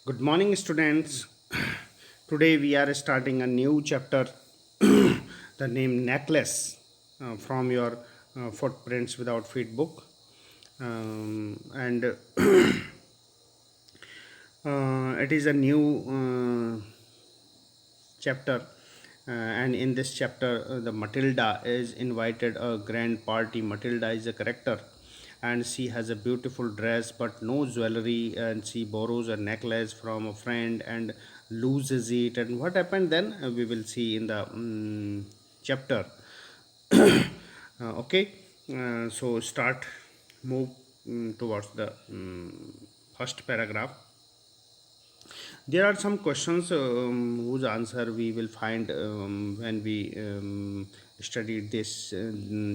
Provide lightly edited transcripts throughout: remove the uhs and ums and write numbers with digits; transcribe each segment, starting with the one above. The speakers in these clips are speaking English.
Good morning, students. Today we are starting a new chapter, the name Necklace, from your Footprints Without Feet book. And It is a new chapter. And in this chapter, the Matilda is invited a grand party. Matilda is a character, and she has a beautiful dress but no jewelry, and she borrows a necklace from a friend and loses it. And what happened then, we will see in the chapter. Okay, so start move towards the first paragraph. There are some questions whose answer we will find when we studied this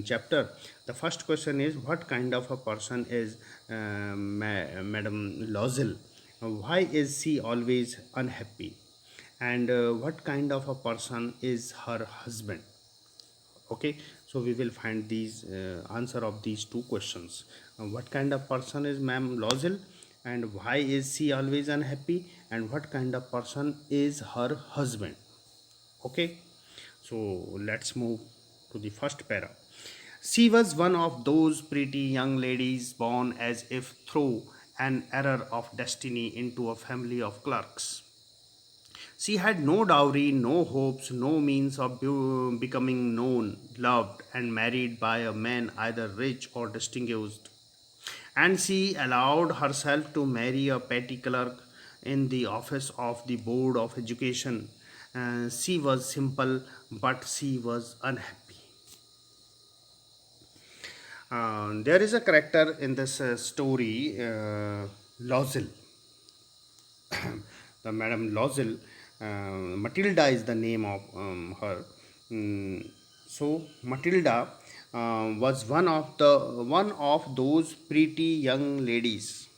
chapter. The first question is, what kind of a person is Madam Lozel? Why is she always unhappy? And what kind of a person is her husband? Okay, so we will find these answer of these two questions. What kind of person is Ma'am Lozel, and why is she always unhappy, and what kind of person is her husband? Okay, so let's move to the first para. She was one of those pretty young ladies born as if through an error of destiny into a family of clerks. She had no dowry, no hopes, no means of becoming known, loved, and married by a man either rich or distinguished. And she allowed herself to marry a petty clerk in the office of the Board of Education. She was simple, but she was unhappy. There is a character in this story, Lozel. The Madame Lozel, Matilda is the name of her. So Matilda was one of those pretty young ladies.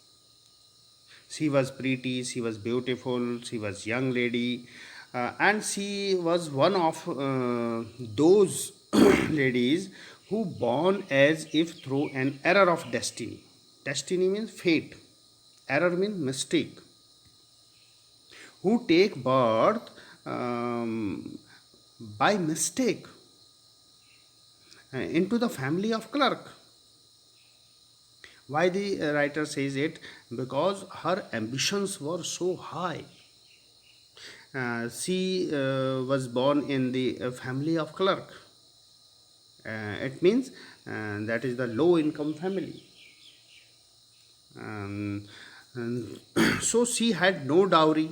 She was pretty, she was beautiful, she was young lady, and she was one of those ladies who born as if through an error of destiny. Destiny means fate. Error means mistake, who take birth by mistake into the family of clerk. Why the writer says it? Because her ambitions were so high. She was born in the family of clerk. It means that is the low income family. Um, and so she had no dowry,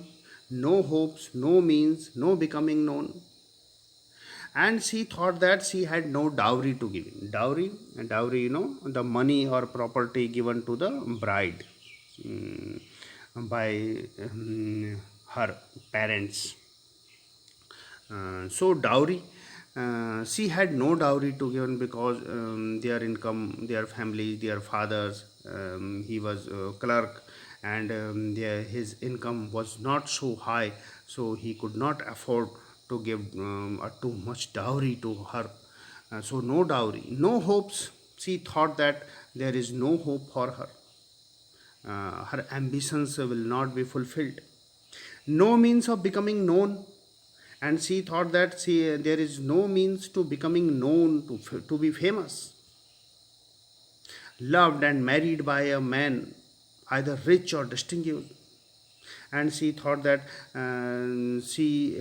no hopes, no means, no becoming known. And she thought that she had no dowry to give. Dowry, the money or property given to the bride mm, by her parents. So dowry, she had no dowry to give because their income, their family, their fathers, he was a clerk, and his income was not so high, so he could not afford to give too much dowry to her. So no dowry, no hopes. She thought that there is no hope for her. Her ambitions will not be fulfilled. No means of becoming known, and she thought that there is no means to becoming known, to be famous, loved and married by a man either rich or distinguished. And she thought that she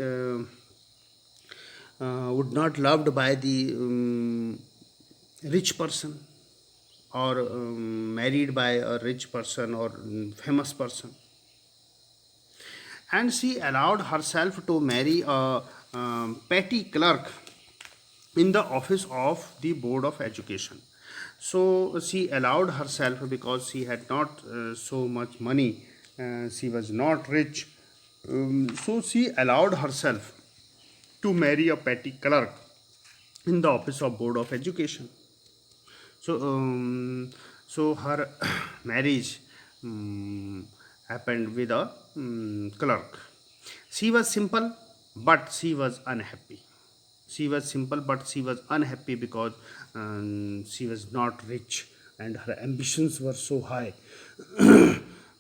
would not loved by the rich person, or married by a rich person or famous person. And she allowed herself to marry a petty clerk in the office of the Board of Education. So she allowed herself because she had not so much money, she was not rich. So she allowed herself to marry a petty clerk in the office of Board of Education. So her marriage happened with a clerk. She was simple, but she was unhappy. She was simple, but she was unhappy because she was not rich, and her ambitions were so high.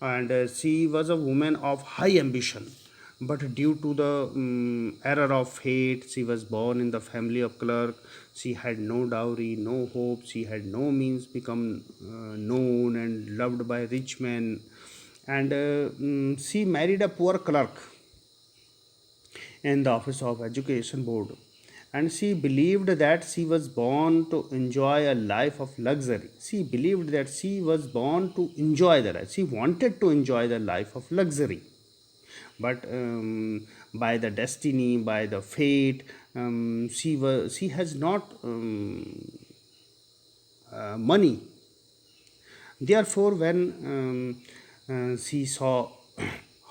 and she was a woman of high ambition. But due to the error of fate, she was born in the family of clerk. She had no dowry, no hope. She had no means become known and loved by rich men. And she married a poor clerk in the office of education board, and she believed that she was born to enjoy a life of luxury. She believed that she was born to enjoy the life. She wanted to enjoy the life of luxury, but by the destiny, by the fate, she has not money. Therefore, when she saw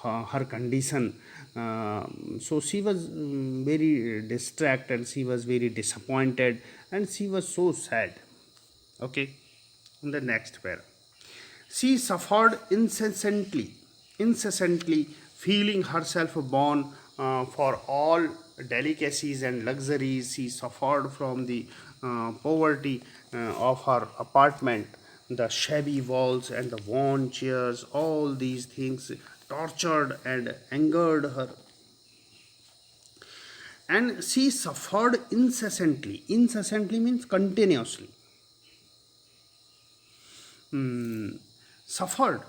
her condition, so she was very distracted, she was very disappointed, and she was so sad. Okay, in the next paragraph. She suffered incessantly, feeling herself born for all delicacies and luxuries. She suffered from the poverty of her apartment, the shabby walls and the worn chairs. All these things tortured and angered her, and she suffered incessantly. Incessantly means continuously. Suffered,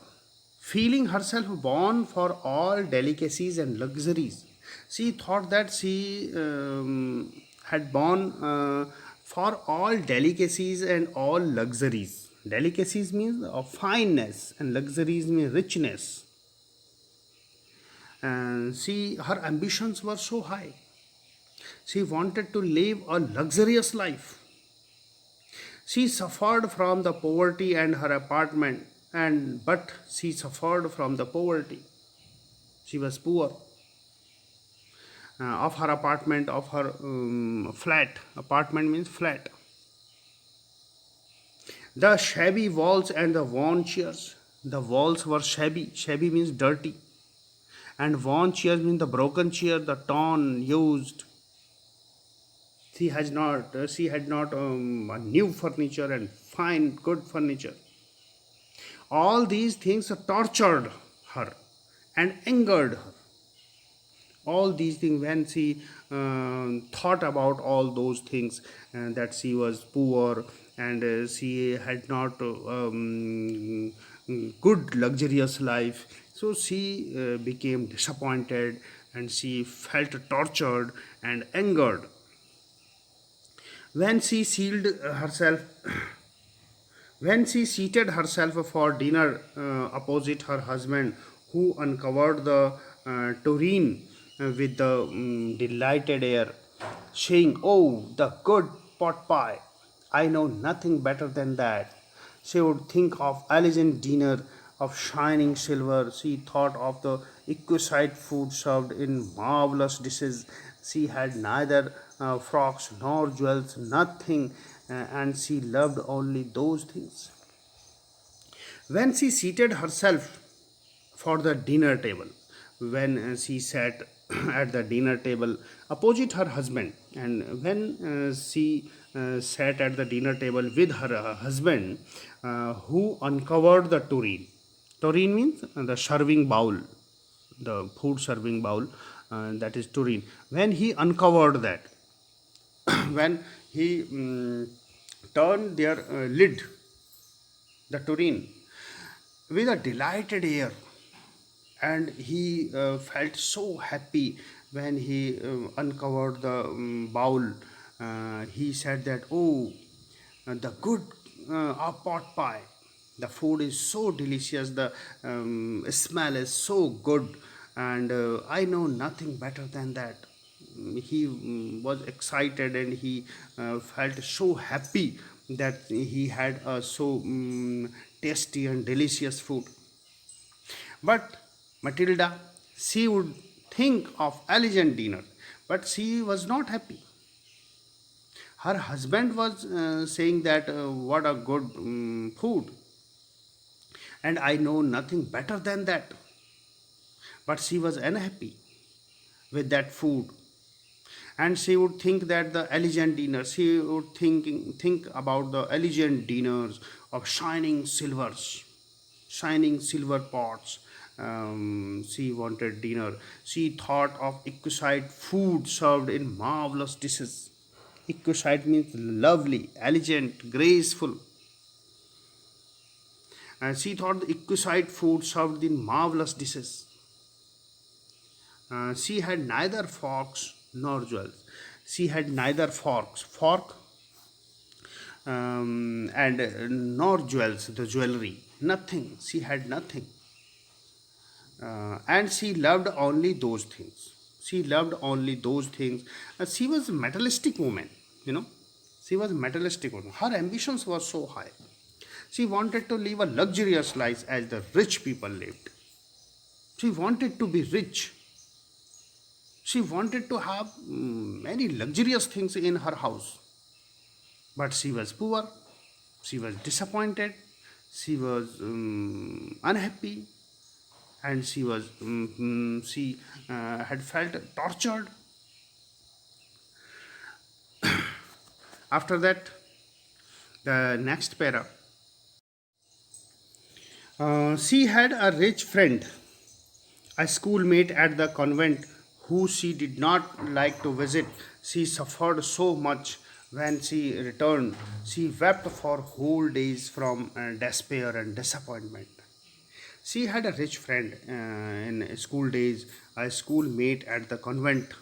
feeling herself born for all delicacies and luxuries. She thought that she had born for all delicacies and all luxuries. Delicacies means of fineness, and luxuries mean richness. And her ambitions were so high. She wanted to live a luxurious life. She suffered from the poverty and her apartment, and but she suffered from the poverty. She was poor of her apartment, of her flat. Apartment means flat. The shabby walls and the worn chairs. The walls were shabby. Shabby means dirty, and worn chairs means the broken chair, the torn, used. She had not a new furniture and fine, good furniture. All these things tortured her and angered her. All these things, when she thought about all those things, that she was poor, and she had not good luxurious life, so she became disappointed, and she felt tortured and angered. When she sealed herself When she seated herself for dinner opposite her husband, who uncovered the tureen with the delighted air, saying, "Oh, the good pot pie! I know nothing better than that." She would think of elegant dinner of shining silver. She thought of the exquisite food served in marvelous dishes. She had neither frocks nor jewels, nothing, and she loved only those things. When she seated herself for the dinner table, when she sat at the dinner table opposite her husband, and when she sat at the dinner table with her husband, who uncovered the tureen. Tureen means the serving bowl, the food serving bowl, that is tureen. When he uncovered that, when he turned their lid, the tureen, with a delighted air, and he felt so happy when he uncovered the bowl. He said that, "Oh, the good pot pie, the food is so delicious, the smell is so good, and I know nothing better than that." He was excited, and he felt so happy that he had a so tasty and delicious food. But Matilda, she would think of elegant dinner, but she was not happy. Her husband was saying that, what a good food, and I know nothing better than that. But she was unhappy with that food, and she would think that the elegant dinner, she would think about the elegant dinners of shining silvers. shining silver pots. She wanted dinner. She thought of exquisite food served in marvelous dishes. Exquisite means lovely, elegant, graceful. And she thought the exquisite food served in marvelous dishes. She had neither forks nor jewels. She had neither fork, and nor jewels, the jewelry. Nothing. She had nothing. And she loved only those things. She loved only those things. She was a materialistic woman, you know. She was a materialistic woman. Her ambitions were so high. She wanted to live a luxurious life as the rich people lived. She wanted to be rich. She wanted to have many luxurious things in her house. But she was poor. She was disappointed. She was unhappy, and she had felt tortured. After that, the next para. She had a rich friend, a schoolmate at the convent, who she did not like to visit. She suffered so much when she returned. She wept for whole days from despair and disappointment. She had a rich friend in school days, a schoolmate at the convent.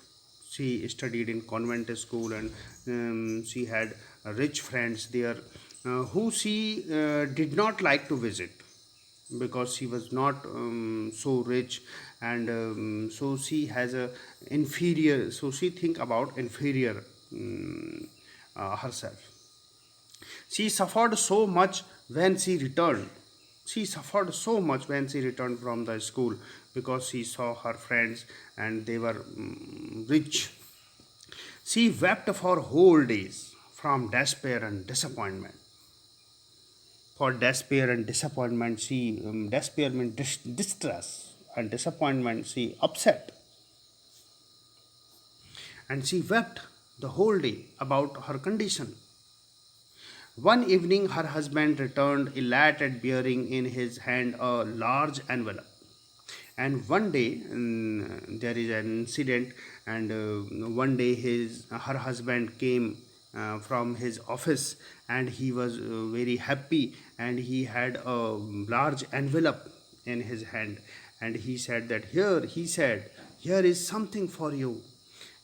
She studied in convent school, and she had rich friends there who she did not like to visit because she was not so rich, and so she has a inferior, so she think about inferior herself. She suffered so much when she returned. She suffered so much when she returned from the school because she saw her friends and they were rich. She wept for whole days from despair and disappointment. For despair and disappointment, she despair means distress, and disappointment she upset, and she wept the whole day about her condition. One evening, her husband returned elated, bearing in his hand a large envelope. And one day, there is an incident, and one day her husband came from his office, and he was very happy, and he had a large envelope in his hand, and he said that here is something for you,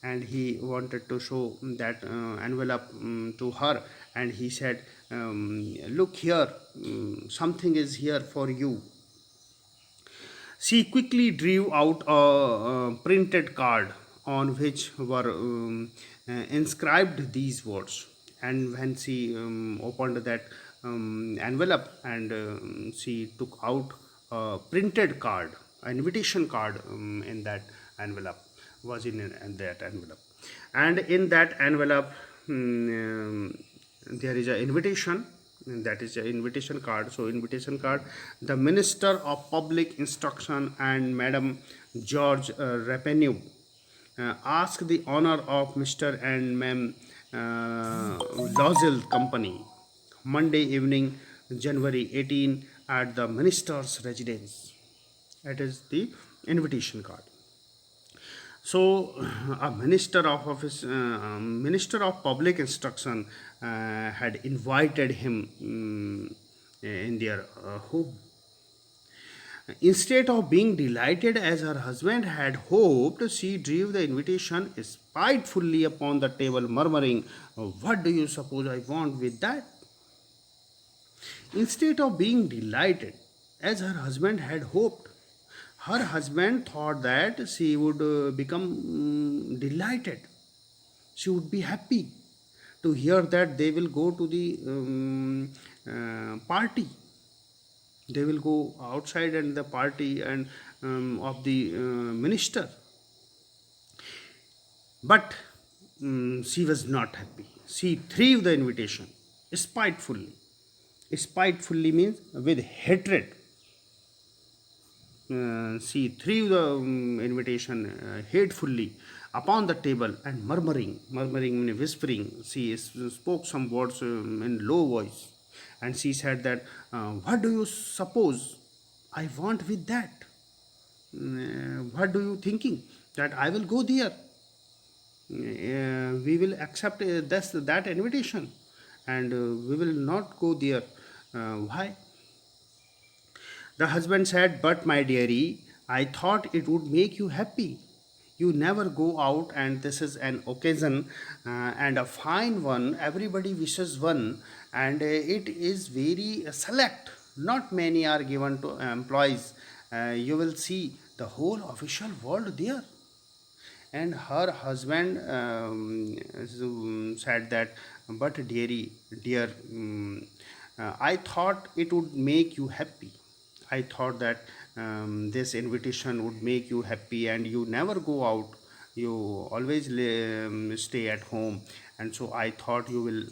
and he wanted to show that envelope to her, and he said, look here, something is here for you. She quickly drew out a printed card on which were inscribed these words. And when she opened that envelope, and she took out a printed card, an invitation card in that envelope, was in that envelope. And in that envelope, there is an invitation, that is an invitation card. So invitation card, the Minister of Public Instruction and Madam George Rapenu ask the honor of Mr. and Ma'am Lozil Company, Monday evening, January 18, at the minister's residence. That is the invitation card. So, a minister of public instruction had invited him in their home. Instead of being delighted as her husband had hoped, she drew the invitation spitefully upon the table, murmuring, "What do you suppose I want with that?" Instead of being delighted as her husband had hoped, her husband thought that she would become delighted. She would be happy to hear that they will go to the party. They will go outside and the party and of the minister. But she was not happy. She threw the invitation spitefully. Spitefully means with hatred. She threw the invitation hatefully upon the table, and murmuring means whispering, she spoke some words in low voice, and she said that, what do you suppose I want with that. What do you thinking? That I will go there. We will accept that invitation, and we will not go there. Why? The husband said, "But my dearie, I thought it would make you happy. You never go out, and this is an occasion and a fine one. Everybody wishes one, and it is very select. Not many are given to employees. You will see the whole official world there." And her husband said that, "But dear, I thought it would make you happy. I thought that this invitation would make you happy, and you never go out. You always stay at home, and so I thought you will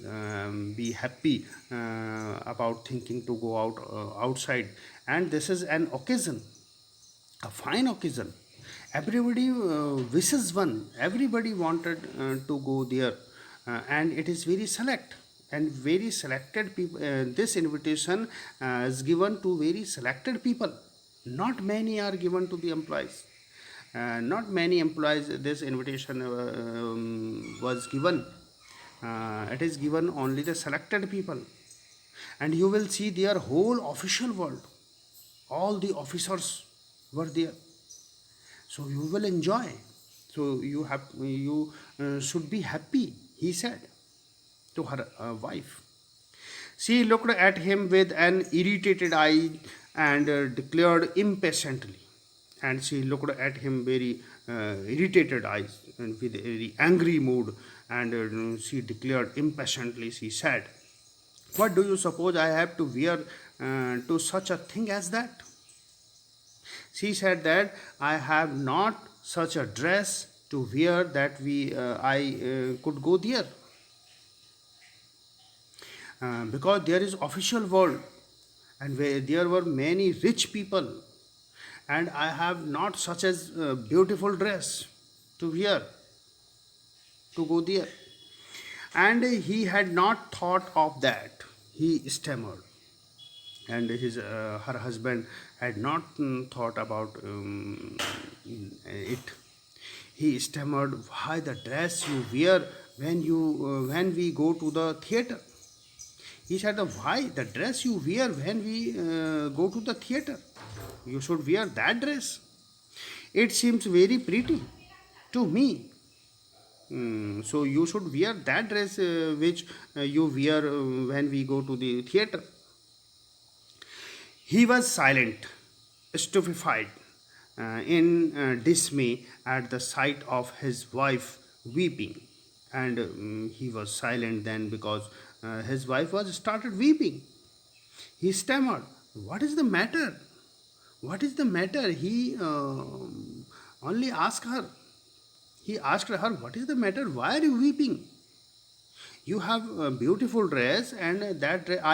be happy about thinking to go out outside, and this is an occasion, a fine occasion. Everybody wishes one. Everybody wanted to go there, and it is very select and very selected people. This invitation is given to very selected people. Not many are given to the employees. Not many employees this invitation was given. It is given only the selected people, and you will see their whole official world. All the officers were there, so you will enjoy. So you should be happy, he said to her wife. She looked at him with an irritated eye and declared impatiently. And she looked at him very irritated eyes and with a very angry mood, and she declared impatiently. She said, "What do you suppose I have to wear to such a thing as that?" She said that, "I have not such a dress to wear that I could go there, because there is official world, and where there were many rich people, and I have not such as beautiful dress to wear to go there." And he had not thought of that. He stammered, and her husband had not thought about it. He stammered, "Why, the dress you wear when we go to the theater?" He said, "Why, the dress you wear when we go to the theater? You should wear that dress. It seems very pretty to me. So you should wear that dress which you wear when we go to the theater." He was silent, stupefied, in dismay at the sight of his wife weeping. And he was silent then because his wife was started weeping. He stammered, "What is the matter? What is the matter?" He only asked her. He asked her, "What is the matter? Why are you weeping? You have a beautiful dress, and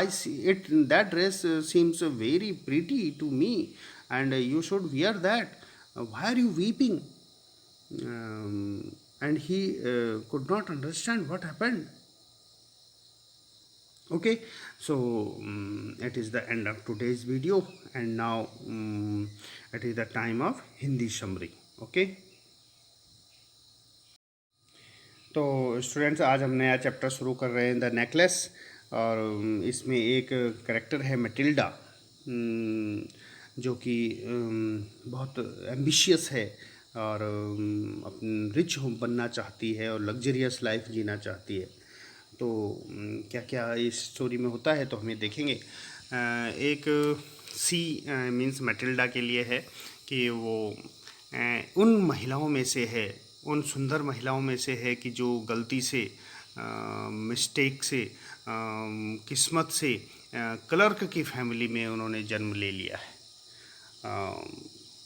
I see it. That dress seems very pretty to me, and you should wear that. Why are you weeping?" And he could not understand what happened. Okay, so it is the end of today's video, and now it is the time of Hindi summary. Okay. तो students, आज हम नया chapter शुरू कर रहे हैं, the necklace. और इसमें एक करेक्टर है मैटिल्डा, जो कि बहुत एम्बिशियस है और रिच बनना चाहती है और लग्जरियस लाइफ जीना चाहती है। तो क्या क्या इस स्टोरी में होता है तो हमें देखेंगे। एक सी मीन्स मैटिल्डा के लिए है कि वो उन महिलाओं में से है, उन सुंदर महिलाओं में से है कि जो गलती से मिस्टेक से किस्मत से क्लर्क की फैमिली में उन्होंने जन्म ले लिया है,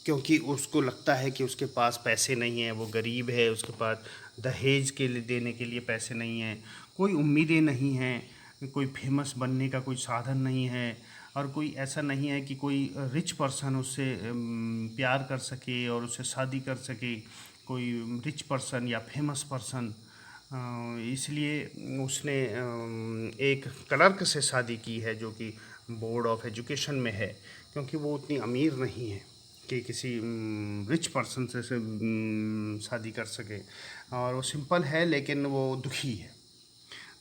क्योंकि उसको लगता है कि उसके पास पैसे नहीं हैं, वो गरीब है, उसके पास दहेज के लिए देने के लिए पैसे नहीं हैं, कोई उम्मीदें नहीं हैं, कोई फेमस बनने का कोई साधन नहीं है, और कोई ऐसा नहीं है कि कोई रिच पर्सन उससे प्यार कर सके और उससे शादी कर सके, कोई रिच पर्सन या फेमस पर्सन। इसलिए उसने एक क्लर्क से शादी की है जो कि बोर्ड ऑफ एजुकेशन में है, क्योंकि वो उतनी अमीर नहीं है कि किसी रिच पर्सन से शादी कर सके। और वो सिंपल है लेकिन वो दुखी है।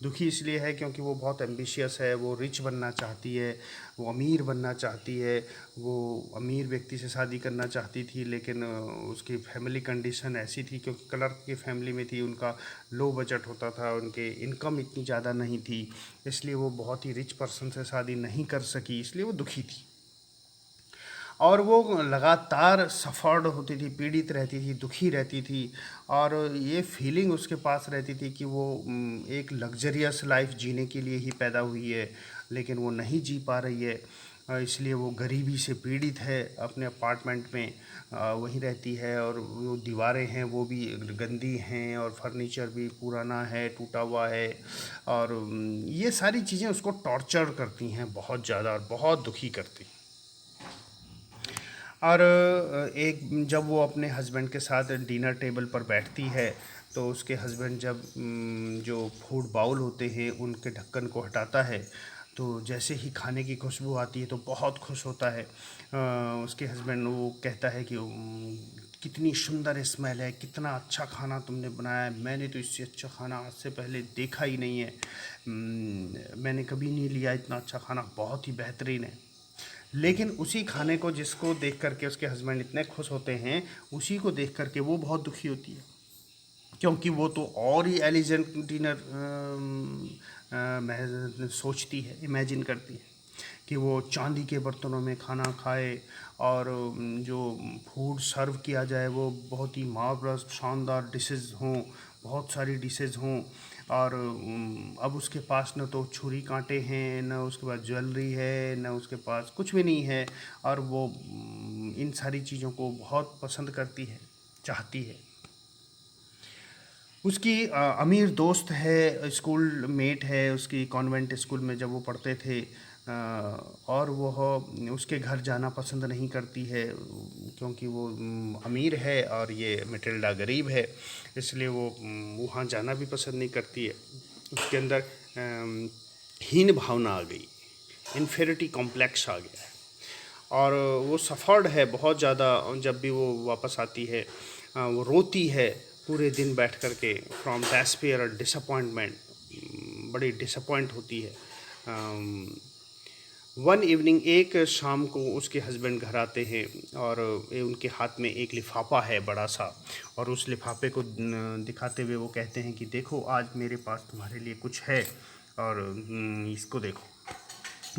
दुखी इसलिए है क्योंकि वो बहुत एम्बिशियस है, वो रिच बनना चाहती है, वो अमीर बनना चाहती है। वो अमीर व्यक्ति से शादी करना चाहती थी लेकिन उसकी फैमिली कंडीशन ऐसी थी, क्योंकि क्लर्क की फैमिली में थी, उनका लो बजट होता था, उनके इनकम इतनी ज़्यादा नहीं थी, इसलिए वो बहुत ही रिच पर्सन से शादी नहीं कर सकी, इसलिए वो दुखी थी। और वो लगातार सफ़र्ड होती थी, पीड़ित रहती थी, दुखी रहती थी। और ये फीलिंग उसके पास रहती थी कि वो एक लग्जरियस लाइफ जीने के लिए ही पैदा हुई है, लेकिन वो नहीं जी पा रही है। इसलिए वो गरीबी से पीड़ित है, अपने अपार्टमेंट में वहीं रहती है। और वो दीवारें हैं वो भी गंदी हैं, और फर्नीचर भी पुराना है, टूटा हुआ है। और ये सारी चीज़ें उसको टॉर्चर करती हैं बहुत ज़्यादा, और बहुत दुखी करती हैं। और एक जब वो अपने हस्बैंड के साथ डिनर टेबल पर बैठती है, तो उसके हस्बैंड जब जो फूड बाउल होते हैं उनके ढक्कन को हटाता है, तो जैसे ही खाने की खुशबू आती है तो बहुत खुश होता है। उसके हस्बैंड वो कहता है कि कितनी सुंदर स्मेल है, कितना अच्छा खाना तुमने बनाया है, मैंने तो इससे अच्छा खाना आज से पहले देखा ही नहीं है। मैंने कभी नहीं लिया इतना अच्छा खाना, बहुत ही बेहतरीन है। लेकिन उसी खाने को जिसको देख करके उसके हस्बैंड इतने खुश होते हैं, उसी को देख करके वो बहुत दुखी होती है, क्योंकि वो तो और ही एलिजेंट डिनर सोचती है, इमेजिन करती है कि वो चांदी के बर्तनों में खाना खाए, और जो फूड सर्व किया जाए वो बहुत ही मार्वलस शानदार डिशेस हों, बहुत सारी डिशेस हों। और अब उसके पास न तो छुरी कांटे हैं, न उसके पास ज्वेलरी है, न उसके पास कुछ भी नहीं है। और वो इन सारी चीज़ों को बहुत पसंद करती है, चाहती है। उसकी अमीर दोस्त है, स्कूल मेट है उसकी, कॉन्वेंट स्कूल में जब वो पढ़ते थे। और वह उसके घर जाना पसंद नहीं करती है, क्योंकि वो अमीर है और ये मटिल्डा गरीब है, इसलिए वो वहाँ जाना भी पसंद नहीं करती है। उसके अंदर हीन भावना आ गई, इन्फेरिटी कॉम्प्लेक्स आ गया है। और वो सफ़र्ड है बहुत ज़्यादा। जब भी वो वापस आती है, वो रोती है पूरे दिन बैठ कर के, फ्रॉम डेस्पेयर और डिसअपॉइंटमेंट, बड़ी डिसअपॉइंट होती है। वन इवनिंग, एक शाम को उसके हस्बैंड घर आते हैं, और उनके हाथ में एक लिफाफा है बड़ा सा, और उस लिफाफे को दिखाते हुए वो कहते हैं कि देखो आज मेरे पास तुम्हारे लिए कुछ है, और इसको देखो।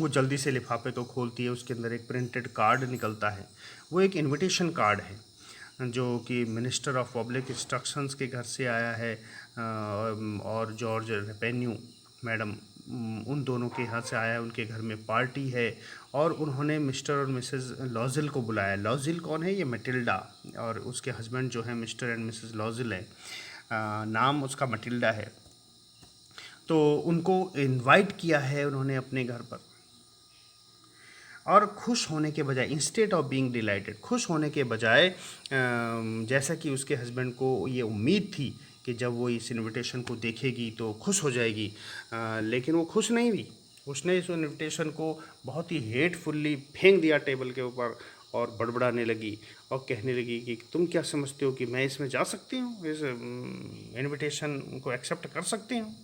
वो जल्दी से लिफाफे को खोलती है, उसके अंदर एक प्रिंटेड कार्ड निकलता है। वो एक इनविटेशन कार्ड है जो कि मिनिस्टर ऑफ पब्लिक इंस्ट्रक्शंस के घर से आया है, और जॉर्ज रेपेन्यू मैडम, उन दोनों के यहाँ से आया है। उनके घर में पार्टी है, और उन्होंने मिस्टर और मिसेस लॉजिल को बुलाया। लॉजिल कौन है? ये मटिल्डा, और उसके हस्बैंड जो है मिस्टर एंड मिसेस लॉजिल है। नाम उसका मटिल्डा है। तो उनको इनवाइट किया है उन्होंने अपने घर पर। और खुश होने के बजाय, इंस्टेड ऑफ बीइंग डिलाइटेड, खुश होने के बजाय, जैसा कि उसके हस्बैंड को ये उम्मीद थी कि जब वो इस इनविटेशन को देखेगी तो खुश हो जाएगी, लेकिन वो खुश नहीं हुई। उसने इस इनविटेशन को बहुत ही हेटफुल्ली फेंक दिया टेबल के ऊपर, और बड़बड़ाने लगी और कहने लगी कि तुम क्या समझते हो कि मैं इसमें जा सकती हूँ, इस इनविटेशन को एक्सेप्ट कर सकती हूँ।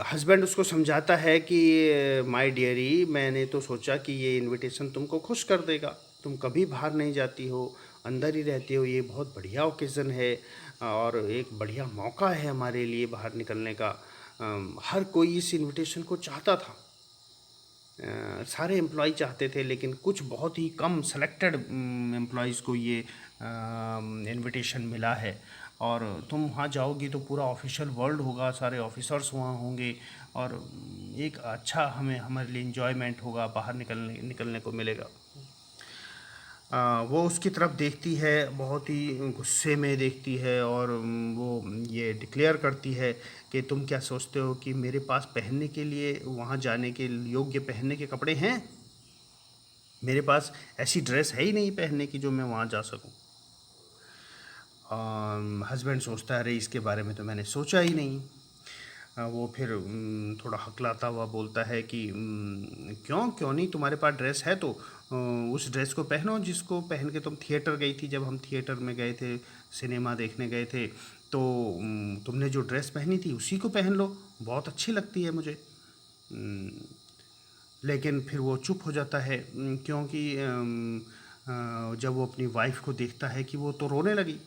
हस्बैंड उसको समझाता है कि माय डियरी, मैंने तो सोचा कि ये इनविटेशन तुमको खुश कर देगा, तुम कभी बाहर नहीं जाती हो, अंदर ही रहती हो, ये बहुत बढ़िया ओकेज़न है, और एक बढ़िया मौका है हमारे लिए बाहर निकलने का। हर कोई इस इनविटेशन को चाहता था, सारे एम्प्लॉय चाहते थे, लेकिन कुछ बहुत ही कम सेलेक्टेड एम्प्लॉयज़ को ये इनविटेशन मिला है। और तुम वहाँ जाओगी तो पूरा ऑफिशियल वर्ल्ड होगा, सारे ऑफिसर्स वहाँ होंगे, और एक अच्छा हमें हमारे लिए इन्जॉयमेंट होगा, बाहर निकलने निकलने को मिलेगा। वो उसकी तरफ देखती है, बहुत ही गुस्से में देखती है, और वो ये डिक्लेयर करती है कि तुम क्या सोचते हो कि मेरे पास पहनने के लिए, वहाँ जाने के योग्य पहनने के कपड़े हैं? मेरे पास ऐसी ड्रेस है ही नहीं पहनने की जो मैं वहाँ जा सकूँ। हस्बैंड सोचता है, अरे इसके बारे में तो मैंने सोचा ही नहीं। वो फिर थोड़ा हकलाता हुआ बोलता है कि क्यों क्यों नहीं, तुम्हारे पास ड्रेस है तो उस ड्रेस को पहनो जिसको पहन के तुम थिएटर गई थी। जब हम थिएटर में गए थे, सिनेमा देखने गए थे, तो तुमने जो ड्रेस पहनी थी उसी को पहन लो, बहुत अच्छी लगती है मुझे। अम, लेकिन फिर वो चुप हो जाता है, क्योंकि जब वो अपनी वाइफ को देखता है कि वो तो रोने लगी,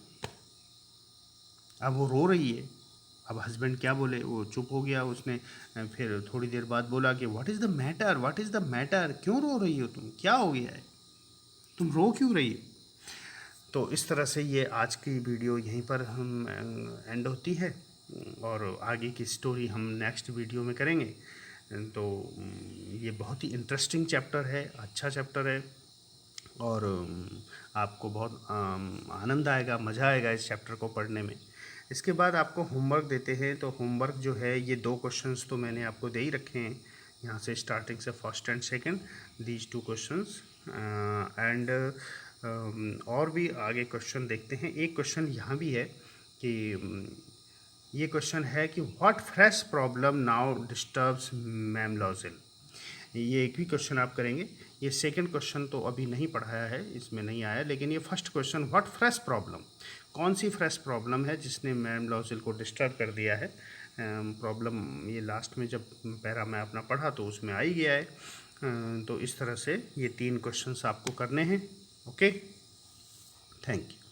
अब वो रो रही है। अब हस्बैंड क्या बोले, वो चुप हो गया। उसने फिर थोड़ी देर बाद बोला कि what is the matter, what is the matter, क्यों रो रही हो तुम, क्या हो गया है, तुम रो क्यों रही हो। तो इस तरह से ये आज की वीडियो यहीं पर हम एंड होती है, और आगे की स्टोरी हम नेक्स्ट वीडियो में करेंगे। तो ये बहुत ही इंटरेस्टिंग चैप्टर है, अच्छा चैप्टर है, और आपको बहुत आनंद आएगा, मज़ा आएगा इस चैप्टर को पढ़ने में। इसके बाद आपको होमवर्क देते हैं, तो होमवर्क जो है ये 2 क्वेश्चंस तो मैंने आपको दे ही रखे हैं, यहाँ से स्टार्टिंग से first and second, these 2 questions. And और भी आगे क्वेश्चन देखते हैं। एक क्वेश्चन यहाँ भी है कि ये क्वेश्चन है कि what fresh problem now disturbs ma'am Loisel. ये एक भी क्वेश्चन आप करेंगे। ये सेकंड क्वेश्चन तो अभी नहीं पढ़ाया है, इसमें नहीं आया, लेकिन ये first question, what fresh problem, कौन सी फ्रेश प्रॉब्लम है जिसने मैम लॉजिल को डिस्टर्ब कर दिया है। प्रॉब्लम ये लास्ट में जब पैरा मैं अपना पढ़ा तो उसमें आ ही गया है। तो इस तरह से ये 3 क्वेश्चंस आपको करने हैं। Okay, thank you.